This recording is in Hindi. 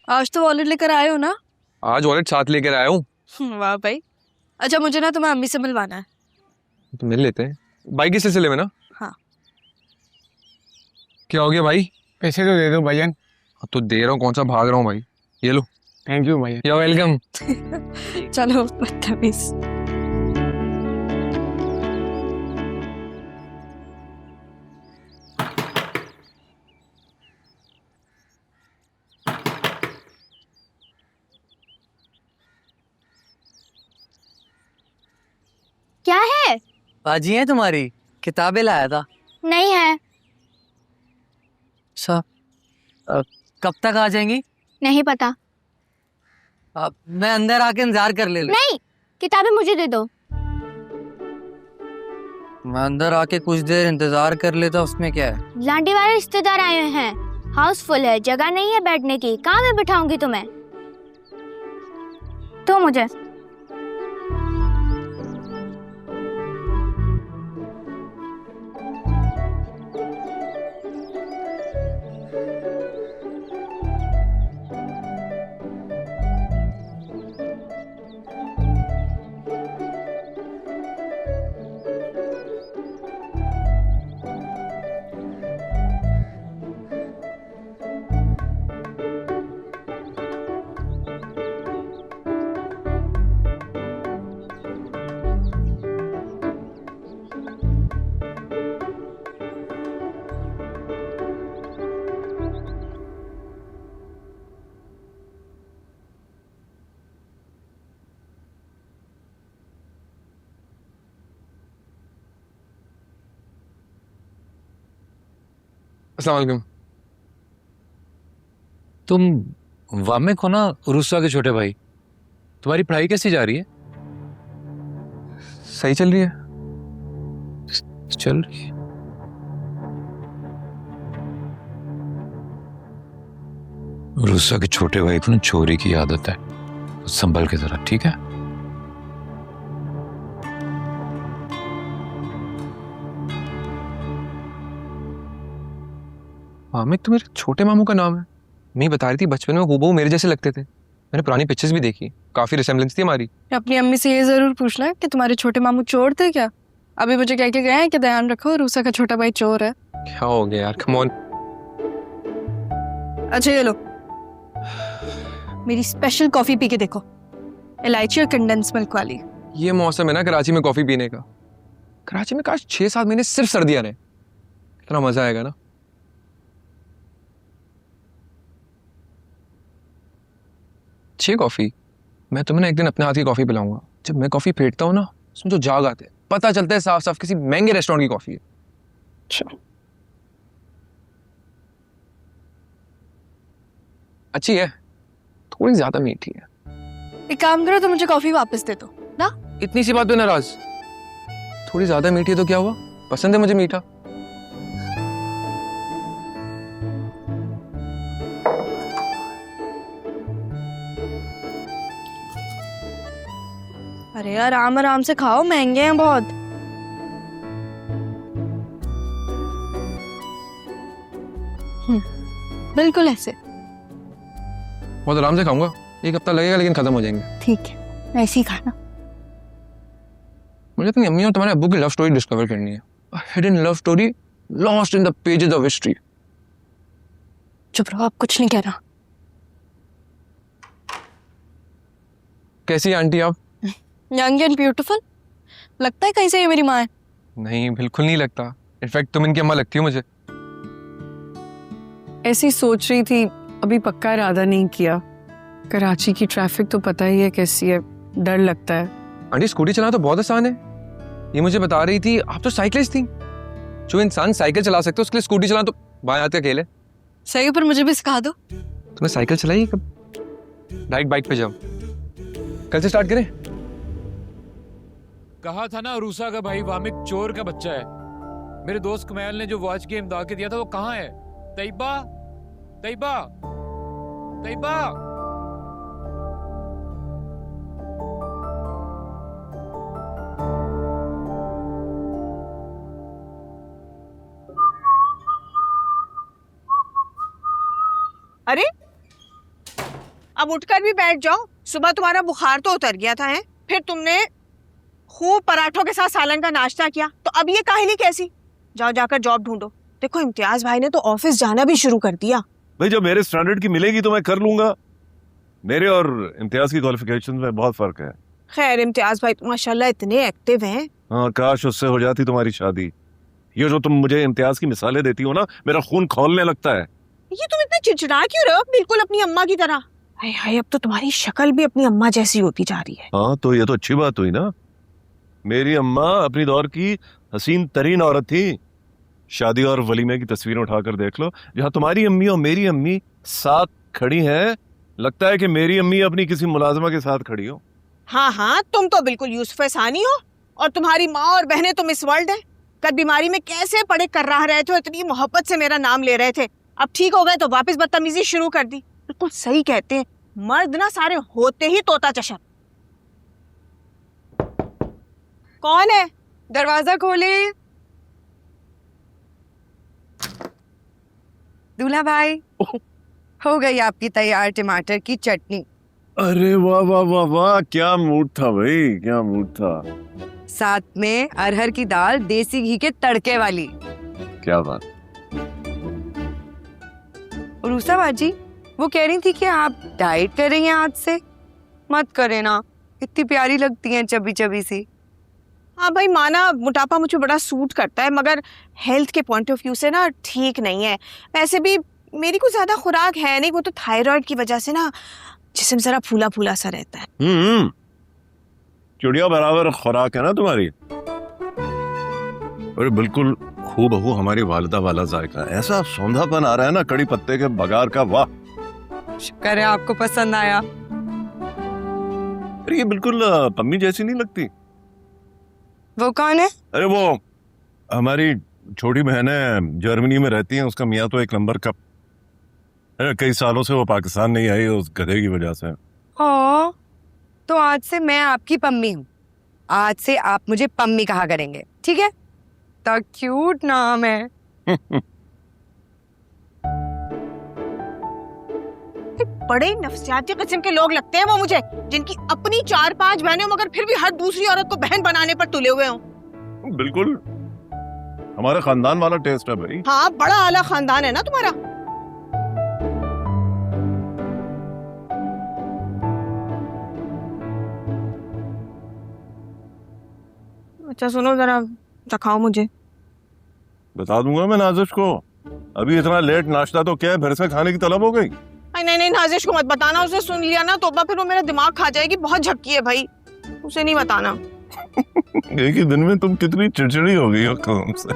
आज तो वॉलेट लेकर आए हो ना? आज वॉलेट साथ लेकर आया हूँ। वाह भाई। अच्छा मुझे ना तुम्हें अम्मी से मिलवाना है। तो मिल लेते हैं बाइक के सिलसिले में ना। हाँ। क्या हो गया भाई? पैसे तो दे दो भैया। तो दे रहा हूँ, कौन सा भाग रहा हूँ भाई। ये लो। थैंक यू भैया। या वेलकम। चलो बदतमीज। क्या है? बाजी है तुम्हारी, किताबें लाया था। नहीं है। अच्छा, कब तक आ जाएंगी? नहीं पता। मैं अंदर आके इंतजार कर ले। नहीं, किताबें मुझे दे दो। मैं अंदर आके कुछ देर इंतजार कर लेता, उसमें क्या है। लांडी वाले रिश्तेदार आए हुए हैं, हाउसफुल है, जगह नहीं है बैठने की। कहाँ मैं बिठाऊंगी तुम्हें? तो मुझे अस्सलाम वालेकुम। तुम वामिक हो ना, उरुस्सा के छोटे भाई। तुम्हारी पढ़ाई कैसी जा रही है? सही चल रही है। चल रही है। उरुस्सा के छोटे भाई को ना चोरी की आदत है, तो संभल के जरा, ठीक है? वामिक तो मेरे छोटे मामू का नाम है। मैं बता रही थी बचपन में हूबहू मेरे जैसे लगते थे। मैंने पुरानी पिक्चर्स भी देखी, काफी रिसेम्बलेंस थी हमारी। अपनी अम्मी से ये जरूर पूछना कि तुम्हारे छोटे मामू चोर थे क्या? अभी मुझे कह के गए हैं कि ध्यान रखो, रूसा का छोटा भाई चोर है। क्या हो गया यार, कम ऑन। अच्छा ये लो, मेरी स्पेशल कॉफी पी के देखो, इलायची और कंडेंस मिल्क वाली। ये मौसम है ना कराची में कॉफी पीने का। कराची में काश 6-7 महीने सिर्फ सर्दियां रहे, कितना मजा आएगा ना। अच्छी कॉफी। मैं तुम्हें ना एक दिन अपने हाथ की कॉफी पिलाऊंगा। जब मैं कॉफी फेंटता हूँ ना, उसमें जो जाग आते हैं, पता चलता है साफ साफ किसी महंगे रेस्टोरेंट की कॉफी है। अच्छा। अच्छी है, थोड़ी ज्यादा मीठी है। एक काम करो, तो मुझे कॉफी वापस दे दो ना। इतनी सी बात पे नाराज? थोड़ी ज्यादा मीठी है तो क्या हुआ, पसंद है मुझे मीठा। अरे यार आराम आराम से खाओ, महंगे हैं बहुत। बिल्कुल ऐसे। बहुत आराम से खाऊंगा, एक हफ्ता लगेगा लेकिन खत्म हो जाएंगे। ठीक है, ऐसे ही खाना। मुझे अपनी अम्मी और तुम्हारे अब्बू की लव स्टोरी डिस्कवर करनी है। A hidden love story lost in the pages of history. चुप रहो, आप कुछ नहीं कहना। कैसी है आंटी आप? Young and beautiful. लगता है कहीं से ये मेरी माँ है। नहीं, बिल्कुल नहीं लगता। इनफैक्ट तुम इनकी अम्मा लगती हो मुझे। ऐसी सोच रही थी, अभी पक्का इरादा नहीं किया। कराची की ट्रैफिक तो पता ही है कैसी है, डर लगता है। आंटी स्कूटी चलाना तो बहुत आसान है। ये मुझे बता रही थी, आप तो साइकिलिस्ट थी। जो इंसान साइकिल चला सकते उसके लिए स्कूटी चलाना तो बाएं हाथ के अकेले। सही, पर मुझे भी सिखा दो। तुमने साइकिल चलाई है कब? डायरेक्ट बाइक पे जाओ, कल से स्टार्ट करें। कहा था ना, उरुस्सा का भाई वामिक चोर का बच्चा है। मेरे दोस्त कमैल ने जो वॉच गेम दा के दिया था वो कहाँ है? तैयबा, तैयबा, तैयबा। अरे अब उठकर भी बैठ जाओ। सुबह तुम्हारा बुखार तो उतर गया था, है? फिर तुमने खूब पराठों के साथ सालन का नाश्ता किया, तो अब ये काहिली कैसी? जाओ जाकर जॉब ढूंढो। देखो इम्तियाज भाई ने तो ऑफिस जाना भी शुरू कर दिया। भाई जब मेरे स्टैंडर्ड की मिलेगी तो मैं कर लूंगा। मेरे और इम्तियाज की क्वालिफिकेशन में बहुत फर्क है। खैर इम्तियाज भाई तो माशाल्लाह इतने एक्टिव हैं। हाँ, काश उससे हो जाती तुम्हारी शादी। ये जो तुम मुझे इम्तियाज की मिसालें देती हो ना, मेरा खून खौलने लगता है। ये तुम इतने चिड़चिड़ा क्यों रहे हो? बिल्कुल अपनी अम्मा की तरह। हाय हाय, अब तो तुम्हारी शक्ल भी अपनी अम्मा जैसी होती जा रही है। हाँ, तो ये तो अच्छी बात हुई ना। मेरी अम्मा अपनी दौर की हसीन तरीन औरत थी। शादी और वलीमे की तस्वीरें उठाकर देख लो, जहाँ तुम्हारी अम्मी और मेरी अम्मी साथ खड़ी हैं, लगता है कि मेरी अम्मी अपनी किसी मुलाजिमा के साथ खड़ी हो। हाँ हाँ, तुम तो बिल्कुल यूसुफ सानी हो, और तुम्हारी माँ और बहनें तो मिस वर्ल्ड है। कल बीमारी में कैसे पड़े कर रहा रहे थे, इतनी मोहब्बत से मेरा नाम ले रहे थे, अब ठीक हो गए तो वापस बदतमीजी शुरू कर दी। बिल्कुल सही कहते हैं, मर्द ना सारे होते ही तोता चशर। कौन है? दरवाजा खोले। दूल्हा भाई, हो गई आपकी तैयार टमाटर की चटनी। अरे वाह वाह वाह वाह, क्या मूड था भाई, क्या मूड था। साथ में अरहर की दाल देसी घी के तड़के वाली। क्या बात। रूसा बाजी, वो कह रही थी कि आप डाइट कर रही हैं आज से। मत करें ना, इतनी प्यारी लगती हैं चबी चबी सी। हाँ भाई, माना मोटापा मुझे बड़ा सूट करता है, मगर हेल्थ के पॉइंट ऑफ व्यू से ना ठीक नहीं है। वैसे भी मेरी कुछ ज्यादा खुराक है नहीं, वो तो थायराइड की वजह से ना जिस्म जरा फूला फूला सा रहता है। चिड़िया बराबर खुराक है ना तुम्हारी। अरे बिल्कुल हूबहू हमारी वालिदा वाला जायका। ऐसा सौंधापन आ रहा है ना कड़ी पत्ते के बघार का, वाह। शुक्र है आपको पसंद आया। अरे ये बिल्कुल पम्मी जैसी नहीं लगती। वो कौन है? अरे वो हमारी छोटी बहन है, जर्मनी में रहती है। उसका मियाँ तो एक नंबर का। अरे कई सालों से वो पाकिस्तान नहीं आई उस गधे की वजह से। हाँ, तो आज से मैं आपकी पम्मी हूँ। आज से आप मुझे पम्मी कहा करेंगे, ठीक है? तो क्यूट नाम है। बड़े नफसियाती किस्म के लोग लगते हैं वो मुझे, जिनकी अपनी 4-5 बहनें हो मगर फिर भी हर दूसरी औरत को बहन बनाने पर तुले हुए हो। बिल्कुल हमारे खानदान वाला टेस्ट है भाई। हाँ, बड़ा आला खानदान है ना तुम्हारा। अच्छा सुनो, जरा चखाओ मुझे। बता दूंगा मैं नाजिश को। अभी इतना लेट नाश्ता तो क्या है, फिर से खाने की तलब हो गई। नहीं नहीं, नाजिश को मत बताना, उसे सुन लिया ना तोबा फिर वो मेरा दिमाग खा जाएगी। बहुत झपकी है भाई, उसे नहीं बताना। एक ही दिन में तुम कितनी चिड़चिड़ी हो गई हो काम से।